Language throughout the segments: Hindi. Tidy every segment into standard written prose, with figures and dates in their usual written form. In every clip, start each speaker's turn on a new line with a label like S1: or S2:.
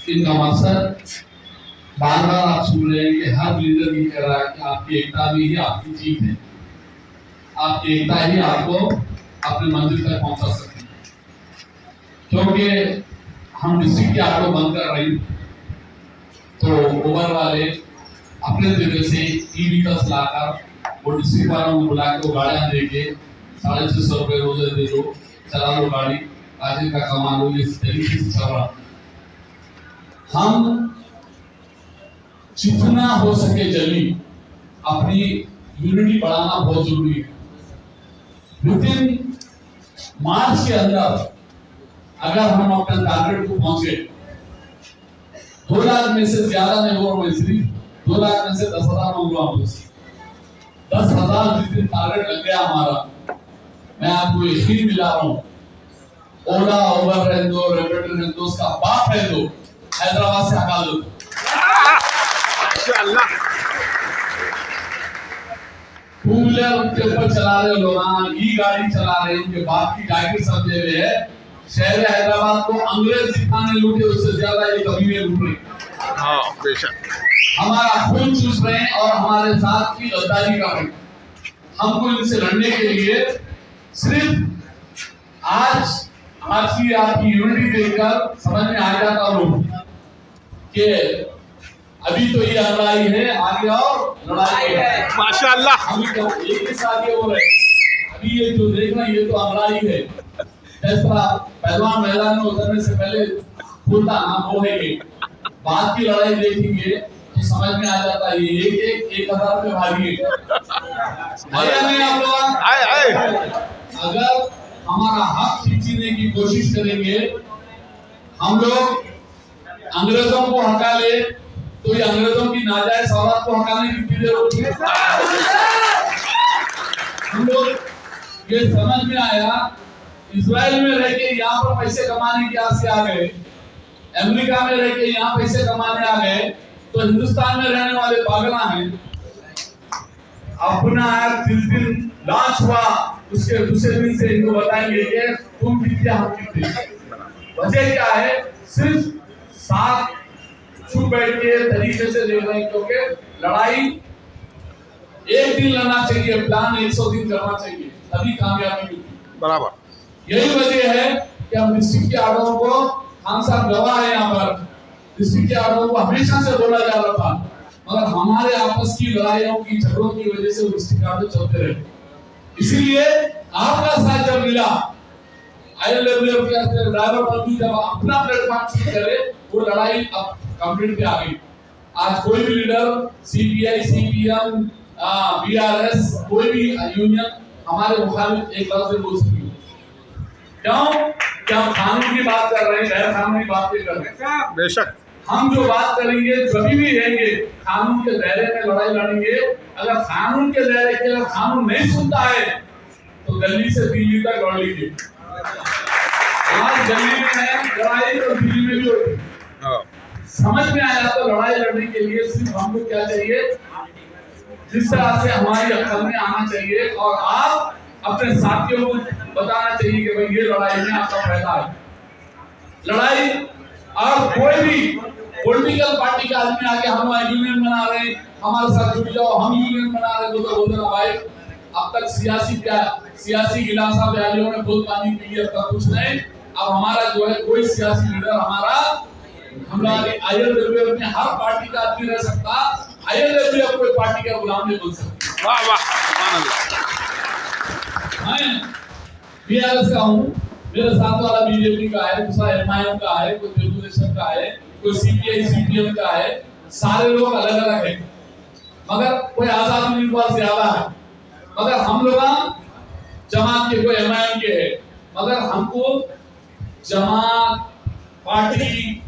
S1: इनका मकसद बार बार आप सुन रहे हैं कि हर लीडर ये कह रहा है कि आपकी एकता में ही आपकी जीत है, आपकी एकता ही आपको अपने मंजिल तक पहुंचा सकती है। क्योंकि हम डिस्ट्रिक्ट की ऑटो बंद कर रही तो ओवर वाले अपने जगह से ई व्हीकल्स लाकर वो डिस्ट्रिक्ट वालों को बुला के वो गाड़ियां देके 650 रुपये रोज दे दो, चला लो गाड़ी, आज का कमा लो, इस तरीके से चल रहा। हम जितना हो सके जल्दी अपनी यूनिटी बढ़ाना बहुत जरूरी है। विद इन मार्च के अंदर अगर हम अपने टारगेट को पहुंचे, 2 लाख में से ज्यादा नहीं हुआ, मैं सिर्फ 2 लाख में से 10,000 मांगूंगा आपसे। 10,000 जिस दिन टारगेट लग गया हमारा, मैं आपको यकीन दिला रहा हूं, ओला ओवर रहने दो, रेपटेड रहने दो, उसका बाप रहने दो, हैदराबाद से हटा दो। टू व्हीलर के ऊपर चला रहे लोग, ई गाड़ी चला रहे हैं, उनके बाप की गाड़ी समझे हुए है। शहर हैदराबाद को अंग्रेज जितने लूटे उससे ज्यादा ये कभी नहीं लूट रहे। हाँ बेशक, हमारा खून चूस रहे हैं और हमारे साथ की गद्दारी कर रहे हैं। हमको इनसे लड़ने के लिए सिर्फ आज की आपकी यूनिटी देखकर समझ में आ जाता लोग कि अभी तो ये लड़ाई है, आगे और लड़ाई है। माशाअल्लाह, हम एक ही साथ ये बोल रहे हैं, अभी ये जो देख रहे हैं ये तो लड़ाई है। जैसा पहलवान मैदान में उतरने से पहले बोलता नाम वो है, ये बात की लड़ाई देखेंगे तो समझ में आ जाता है ये एक 1,000 पे भागी है। नहीं आप लोग अगर हमारा हक खींचने की कोशिश करेंगे, हम लोग अंग्रेजों को हटा ले तो ये अंग्रेजों की नाजायज औलाद को हटाने की कितनी जरूरत है। हम लोग ये समझ में आया, इजराइल में रह के यहाँ पर पैसे कमाने की आस से आ गए, अमेरिका में रह के यहाँ पैसे कमाने आ गए, तो हिंदुस्तान में रहने वाले पागल हैं। अपना जिस दिन लॉन्च हुआ उसके दूसरे दिन से इनको बताएंगे कि तुम कितने हम कितने। वजह क्या है, सिर्फ साथ छुप बैठ के तरीके से देख रहे हैं, क्योंकि लड़ाई एक दिन लड़ना चाहिए, प्लान 100 दिन करना चाहिए, तभी कामयाबी मिलती। बराबर, यही वजह है कि हम डिस्ट्रिक्ट के आर्डरों को, हम सब गवाह है यहाँ पर, डिस्ट्रिक्ट के आर्डरों को हमेशा से बोला जा रहा था, मगर हमारे आपस की लड़ाइयों की झगड़ों की वजह से डिस्ट्रिक्ट आर्डर चलते रहे। इसीलिए आपका साथ जब मिला, ILWF के ड्राइवर पर भी जब अपना प्लेटफॉर्म चूज करे, वो लड़ाई अब कंप्लीट पे आ गई। आज कोई भी लीडर, CPI, CPM, BRS, कोई भी यूनियन हमारे मुखालिफ एक बार से बोल सकती है। क्यों? क्या हम कानून की बात कर रहे हैं, गैर कानूनी बात नहीं कर रहे हैं। बेशक, हम जो बात करेंगे, जब भी रहेंगे कानून के दायरे में लड़ाई लड़ेंगे। अगर कानून के दायरे के अगर कानून नहीं सुनता है तो दिल्ली से दिल्ली तक लड़ लीजिए। आज दिल्ली में है लड़ाई तो दिल्ली में भी होगी। समझ में आया तो लड़ाई लड़ने के लिए सिर्फ हमको क्या चाहिए, जिस तरह से हमारी अक्ल में आना चाहिए और आप अपने साथियों को बताना चाहिए कि भाई ये लड़ाई में आपका फायदा है। लड़ाई और कोई भी पॉलिटिकल पार्टी का आदमी आके हम यूनियन बना रहे हैं, हमारे साथ जुड़ जाओ, हम यूनियन बना रहे हैं, तो बोल देना भाई अब तक सियासी गिलासा बयालियों में बहुत पानी पी लिया, अब तक कुछ नहीं। अब हमारा जो है कोई सियासी लीडर हमारे ILWF में हर पार्टी का आदमी रह सकता, ILWF कोई पार्टी का गुलाम नहीं बन सकता। वाह वाह, सुभान अल्लाह। मैं BRS का हूँ, मेरे साथ वाला BJP का है, दूसरा MIM का है, कोई तेलुगु देशम का है, कोई CPI CPM का है, सारे लोग अलग अलग हैं, मगर कोई आजाद उम्मीदवार ज्यादा है। मगर हम लोग जमात के, कोई MIM के है, मगर हमको जमात, पार्टी,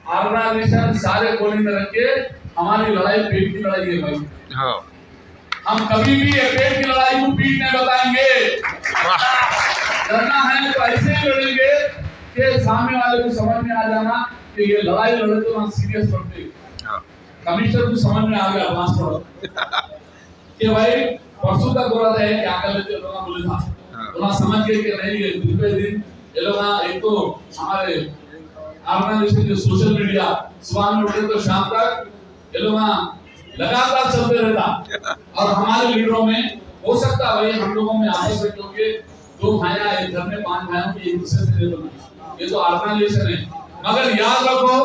S1: ऑर्गेनाइजेशन सारे कोने में रख के हमारी लड़ाई पेट की लड़ाई है भाई। हाँ, हम कभी भी पेट की लड़ाई को पीठ नहीं बताएंगे। लड़ना है तो ऐसे ही लड़ेंगे कि सामने वाले को समझ में आ जाना कि ये लड़ाई लड़े तो हम सीरियस लड़ते। कमिश्नर को समझ में आ गया मास कि भाई परसों तक बोला था क्या कर लेते लोग, बोले था तो समझ के नहीं दिन पे दिन ये लोग एक तो हमारे ऑर्गेनाइजेशन जो सोशल मीडिया सुबह में उठे तो शाम तक ये लोग लगातार चलते रहता। और हमारे लीडरों में हो सकता है भाई हम लोगों में आपस में क्योंकि दो भाइयां एक घर में 5 भाइयों की एक दूसरे से ले, ये तो ऑर्गेनाइजेशन है। मगर याद रखो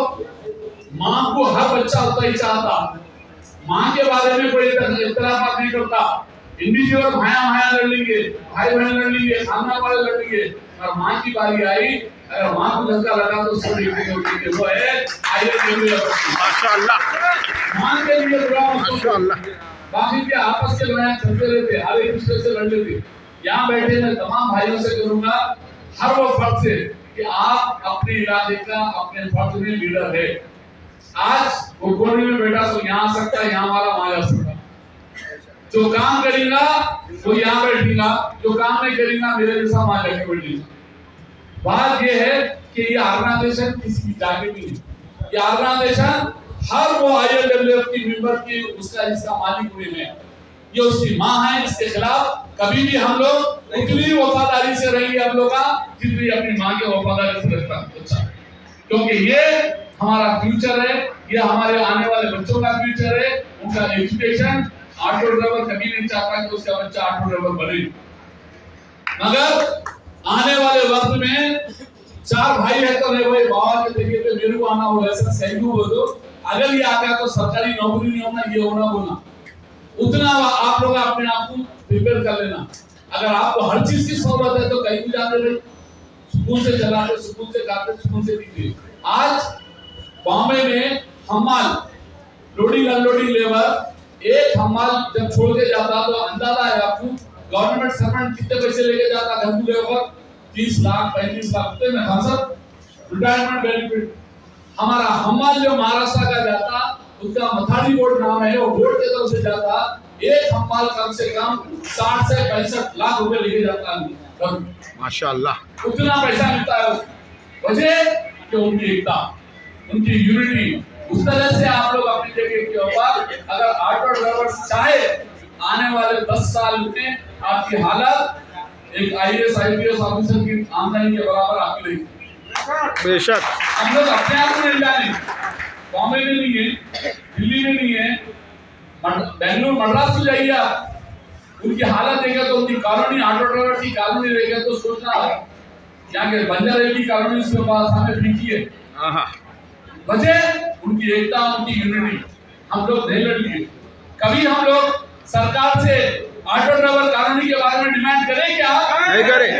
S1: माँ को हर बच्चा उतना ही चाहता, माँ के बारे में कोई इख्तलाफ नहीं करता। इंडिविजुअल भाइयां लड़ लेंगे, भाई बहन लड़ लेंगे, खानदान वाले लड़ लेंगे, और माँ की बारी आई अगर माँ को धक्का लगा तो सब देखेंगे वो है आइए माशाल्लाह, माँ के लिए दुआ माशाल्लाह। बाकी के आपस के लड़ाई चलते रहते, हर एक दूसरे से लड़ लेते। यहाँ बैठे मैं तमाम भाइयों से करूंगा हर वो फर्ज से कि आप अपने इलाके का अपने फर्ज में लीडर है। आज वो कोने में बैठा तो यहाँ आ सकता है, यहाँ वाला वहां जा सकता है। जो काम करेगा वो यहाँ बैठेगा, जो काम नहीं करेगा मेरे जैसा वहां जाके बैठेगा। बात ये है कि ये ऑर्गेनाइजेशन किसी की जाके नहीं है, ये ऑर्गेनाइजेशन हर वो ILWF की मेंबर की इसका मालिक हुए हैं, ये उसकी माँ है। इसके खिलाफ कभी भी हम लोग उतनी वफादारी से रहेंगे हम लोग जितनी अपनी माँ के वफादारी से रखता है। अच्छा, क्योंकि ये हमारा फ्यूचर है, ये हमारे आने वाले बच्चों का फ्यूचर है, उनका एजुकेशन। ऑटो ड्राइवर कभी नहीं चाहता कि उसका बच्चा ऑटो ड्राइवर बने, मगर आने वाले वक्त में 4 भाई है तो नहीं भाई बाबा के तरीके पे मेरे को आना हो, ऐसा सही बोलो। अगर ये आ गया तो सरकारी नौकरी नहीं होना, ये होना बोलना, उतना आप लोग अपने आप को प्रिपेयर कर लेना। अगर आपको हर चीज की जरूरत है तो कहीं भी जाते रहे, सुकून से चलाते, सुकून से खाते, सुकून से पीते। आज बॉम्बे में हमाल लोडिंग अनलोडिंग लेबर, एक हमाल जब छोड़ के जाता तो अंदाजा है आपको गवर्नमेंट सर्वेंट कितने पैसे लेके जाता घर को लेकर 30 लाख 35 लाख रुपए में खासर रिटायरमेंट बेनिफिट। हमारा हमाल जो महाराष्ट्र का जाता उसका मथाड़ी बोर्ड नाम है, वो बोर्ड के तरफ से जाता, एक हमाल कम से कम 60 से 65 लाख रुपए लेके जाता है माशाल्लाह। उतना पैसा मिलता है वजह कि उनकी एकता, उनकी यूनिटी। उस तरह से आप लोग अपनी जगह के ऊपर अगर ऑटो ड्राइवर चाहे आने वाले 10 साल में आपकी हालत एक IAS IPS ऑफिसर की आमदनी के बराबर आपकी रहेगी बेशक। हम लोग अपने आप में नहीं जाने, बॉम्बे में नहीं है, दिल्ली में नहीं है, बेंगलुरु मद्रास में जाइए आप, उनकी हालत देखेगा तो उनकी कॉलोनी ऑटो ड्राइवर की कॉलोनी रहेगा तो सोचना यहाँ के बंजारा की कॉलोनी उसके पास हमें फीकी है। वजह उनकी एकता, उनकी यूनिटी। हम लोग नहीं लड़ेंगे कभी, हम लोग सरकार से ऑटो ड्राइवर कॉलोनी के बारे में डिमांड करें क्या? नहीं करें,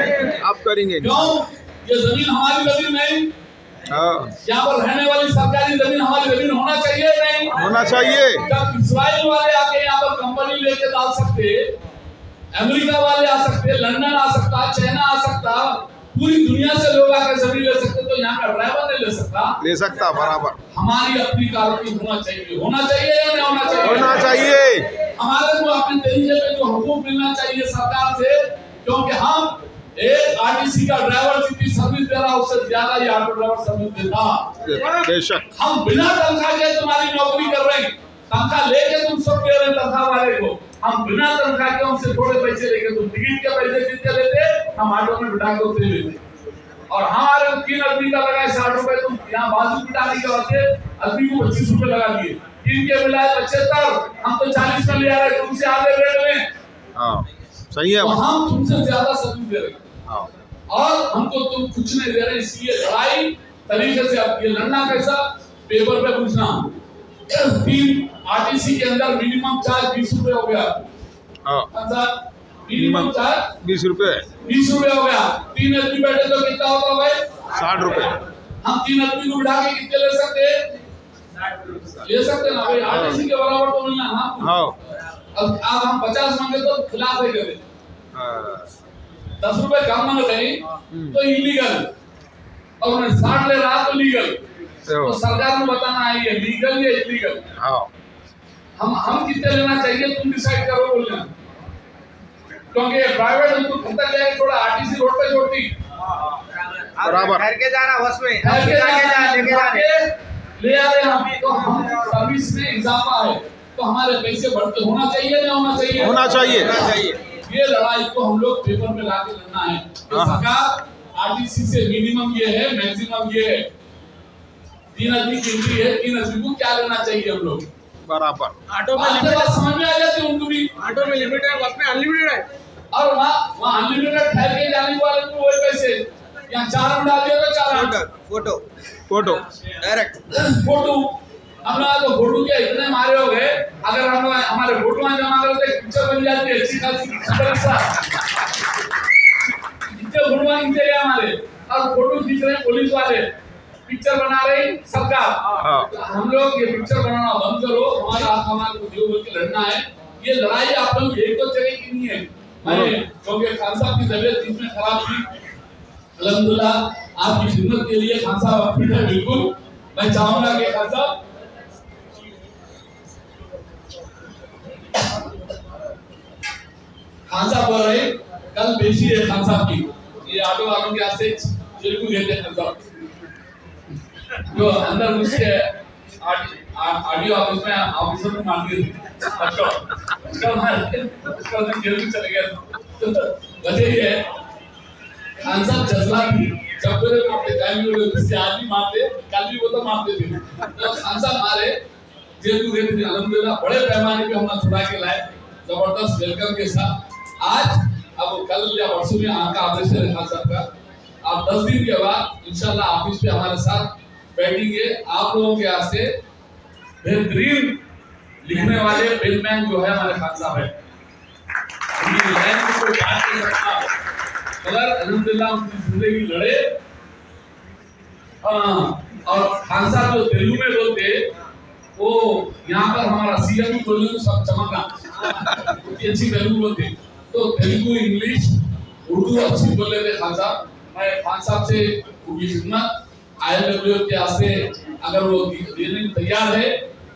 S1: आप करेंगे। क्यों? ये जमीन हमारी जमीन नहीं, यहाँ पर रहने वाली सरकारी जमीन हमारी जमीन होना चाहिए नहीं होना चाहिए। जब इजराइल वाले आके यहाँ पर कंपनी लेके डाल सकते, अमेरिका वाले आ सकते, लंदन आ सकता, चाइना आ सकता, पूरी दुनिया से लोग आकर जमीन ले सकते, तो यहाँ का ड्राइवर नहीं ले सकता बराबर। हमारी अपनी कॉलोनी होना चाहिए, होना चाहिए या नहीं होना चाहिए? होना चाहिए। हमारे को अपने तरीके पे जो हुकूक मिलना चाहिए सरकार से, क्योंकि हम एक RTC का ड्राइवर जितनी सर्विस दे रहा उससे ज्यादा ये ऑटो ड्राइवर सर्विस देता बेशक। हम बिना तनख्वाह के तुम्हारी नौकरी कर रहे हैं, तनख्वाह लेके तुम सब दे रहे तनख्वाह वाले को, हम बिना तनख्वाह के उनसे थोड़े पैसे लेके तुम टिकट के पैसे जितने लेते हम ऑटो में बिठा के उतरे लेते। और हमारे 3 आदमी का लगा 60 रुपए, तुम यहाँ बाजू बिठाने के वास्ते आदमी को 25 रुपए लगा दिए, 3 के मिलाए 75, हम तो 40 में ले आ रहे, तुमसे आधे रेट में। सही है, तो हम तुमसे ज्यादा सर्विस दे रहे और हमको तुम कुछ नहीं दे रहे, इसलिए लड़ाई तरीके से अब ये लड़ना कैसा, पेपर पे पूछना। 3 RTC के अंदर मिनिमम चार्ज 20 रुपए हो गया, मिनिमम चार्ज 20 रुपए हो गया। 3 आदमी बैठे तो कितना होगा भाई? 60 रुपए। हम 3 आदमी को बिठा के कितने ले सकते ना भाई, RTC के बराबर तो मिलना ना। अब हम 50 मांगे तो खिलाफ है करे, 10 रुपए कम मांग रहे तो इलीगल, और उन्हें 60 ले रहा तो लीगल। तो सरकार को बताना है ये लीगल या इलीगल। हम कितने लेना चाहिए तुम डिसाइड करो बोलना, क्योंकि प्राइवेट उनको खतरा क्या है, थोड़ा RTC रोड पे छोड़ती बराबर करके जाना, बस में करके ले आ रहे हम, तो हम सर्विस में इजाफा है तो हमारे पैसे बढ़ते होना चाहिए ना होना चाहिए? होना चाहिए। ये लड़ाई को हम लोग पेपर में लाके लड़ना है। तो सरकार RTC से मिनिमम ये है, मैक्सिमम ये है, 3 आदमी गिनती है, 3 आदमी को क्या लेना चाहिए हम लोग
S2: बराबर।
S3: ऑटो में
S1: आपके बात समझ में आ जाती है उनको भी।
S3: ऑटो में लिमिट है, बस में अनलिमिटेड है।
S1: और वहाँ अनलिमिटेड ठहर के जाने वाले को वही पैसे, यहाँ 4 डाल दिया तो 4
S3: फोटो
S2: फोटो
S3: डायरेक्ट
S1: फोटो। हम लोग तो फोटो के इतने मारे हो गए, अगर हम लोग हमारे फोटो जमा करते पिक्चर बन जाती है अच्छी खासी इतने फोटो खींचे गए हमारे, और फोटो खींच रहे हैं पुलिस वाले, पिक्चर बना रही सरकार। हम लोग ये पिक्चर बनाना बंद करो, हमारा हमारे को जो बोल के लड़ना है, ये लड़ाई आप लोग एक तो जगह की नहीं है। मैं क्योंकि खान साहब की तबीयत इसमें खराब थी, अल्हम्दुलिल्लाह आपकी खिदमत के लिए खान साहब फिट है बिल्कुल। मैं चाहूंगा कि खान साहब बोल रहे कल पेशी है खान साहब की, ये ऑटो वालों के हाथ से जेल को देते हैं खान साहब जो अंदर उसके ऑडियो ऑफिस में ऑफिसर को मार दिए अच्छा उसका दिन जेल में चले गए। तो वजह ये है खान साहब जज्बा की जब मेरे मारते टाइम में उससे आज भी मारते, कल भी वो तो मारते थे, तो खान साहब मारे जेल को गए थे। अल्हम्दुलिल्लाह बड़े पैमाने पे हमने छुड़ा के लाए जबरदस्त वेलकम के साथ। आज अब कल या परसों में आंख का ऑपरेशन है खान साहब का, आप 10 दिन के बाद इंशाल्लाह ऑफिस पे हमारे साथ बैठेंगे। आप लोगों के यहाँ से बेहतरीन लिखने वाले पेनमैन जो है हमारे खान साहब है, उनकी लाइन को कोई बात नहीं सकता, मगर अल्हम्दुलिल्लाह उनकी जिंदगी लड़े। और खान साहब जो तेलुगु में बोलते वो यहाँ पर हमारा सीएम भी बोलने को सब चमका, अच्छी तेलुगु बोलते, तो तेलुगु इंग्लिश उर्दू अच्छी बोल लेते खान साहब। मैं खान साहब से उनकी खिदमत ILWF के वास्ते अगर वो देने को तैयार है,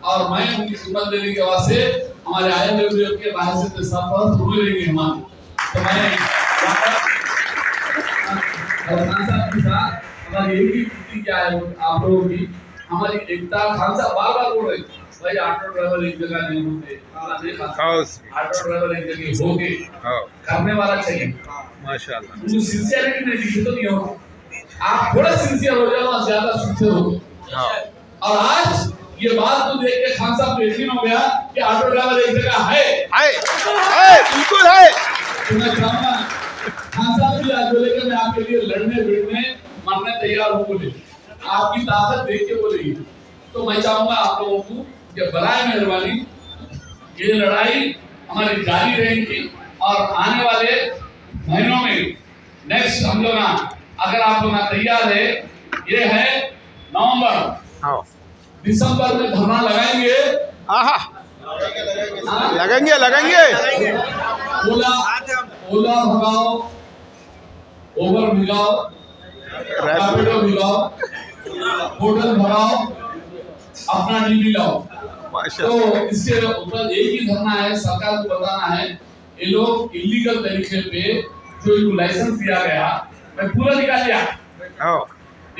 S1: और मैं उनकी खिदमत देने के वास्ते हमारे ILWF के बाहर से सरपंच पूरे लेंगे हम, तो मैं खान साहब के साथ हमारी एक ही कृति क्या है आप लोगों की, हमारी एकता। खान साहब बार-बार बोल रहे भाई ऑटो ड्राइवर एक जगह नहीं होते, ऑटो ड्राइवर एक जगह होंगे, करने वाला चाहिए
S2: माशाल्लाह।
S1: जो सिंसियरिटी नहीं दिखे तो नहीं होगा, आप थोड़ा सिंसियर हो जाओ, ज्यादा सिंसियर हो। और आज ये बात तो देख के खान साहब को यकीन हो गया कि ऑटो ड्राइवर एक जगह है
S2: बिल्कुल है।
S1: तो मैं चाहूंगा खान साहब की आज बोले कि मैं आपके लिए लड़ने भिड़ने मरने तैयार हूँ, बोले आपकी ताकत देख के बोलेगी। तो मैं चाहूंगा आप लोगों को कि बराए मेहरबानी ये लड़ाई हमारी जारी रहेगी, और आने वाले महीनों में नेक्स्ट हम लोग अगर आप लोग तैयार है, ये है नवंबर, दिसंबर में धरना लगाएंगे,
S2: लगेंगे
S1: ओला भगाओ, ओवर भगाओ, रैपिडो भगाओ, होटल भगाओ, अपना डीडी लाओ। तो इसके ऊपर एक ही धरना है, सरकार को बताना है ये लोग इलीगल तरीके पे जो इनको लाइसेंस दिया गया, मैं पूरा निकाल लिया,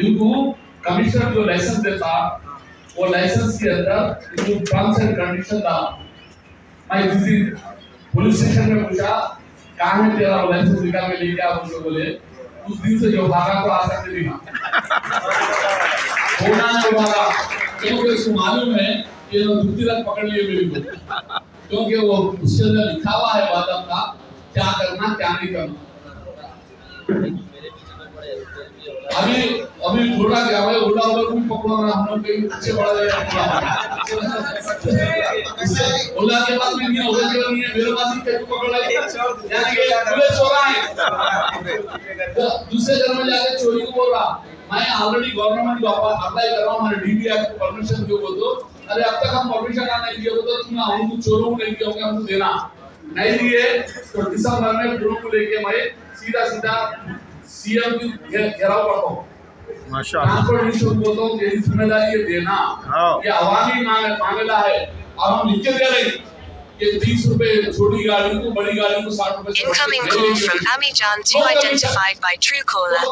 S1: इनको कमिश्नर जो लाइसेंस देता वो लाइसेंस के अंदर इनको टर्म्स एंड कंडीशन था। मैं जिस दिन पुलिस स्टेशन में पूछा कहाँ है तेरा लाइसेंस निकाल के लेके आप, उसको बोले उस दिन से जो भागा तो आ सकते नहीं होना नहीं भागा, क्योंकि उसको मालूम है कि दूसरी रात पकड़ लिए मेरे को, क्योंकि वो उसके अंदर लिखा हुआ है वादा का क्या करना क्या नहीं करना। अभी थोड़ा क्या है उड़ा उड़ा को पकड़ो ना, हम लोग कहीं पीछे बढ़ गए ओला के पास में नहीं, ओला के पास नहीं है, मेरे पास ही कहीं पकड़ लाए, यानी कि पुलिस चोरा है। तो दूसरे घर में जाके चोरी को बोल रहा, मैं ऑलरेडी गवर्नमेंट को अप्लाई कर रहा हूं, हमारे डीबी एक्ट परमिशन जो बोलो, अरे अब तक हम परमिशन नहीं दिए हो तो तुम हमको चोरों को नहीं दिया, हमको देना नहीं दिए, तो दिसंबर में चोरों को लेके मैं सीधा सीएम की घेराव करता हूँ। माशाल्लाह बोलता हूँ ये जिम्मेदारी ये देना, ये अवामी मामला है, और हम लिख के दे रहे कि 30 रुपए छोटी गाड़ी को, बड़ी गाड़ी को 60 रुपए।
S4: Incoming call from Amijan 2 identified by Truecaller.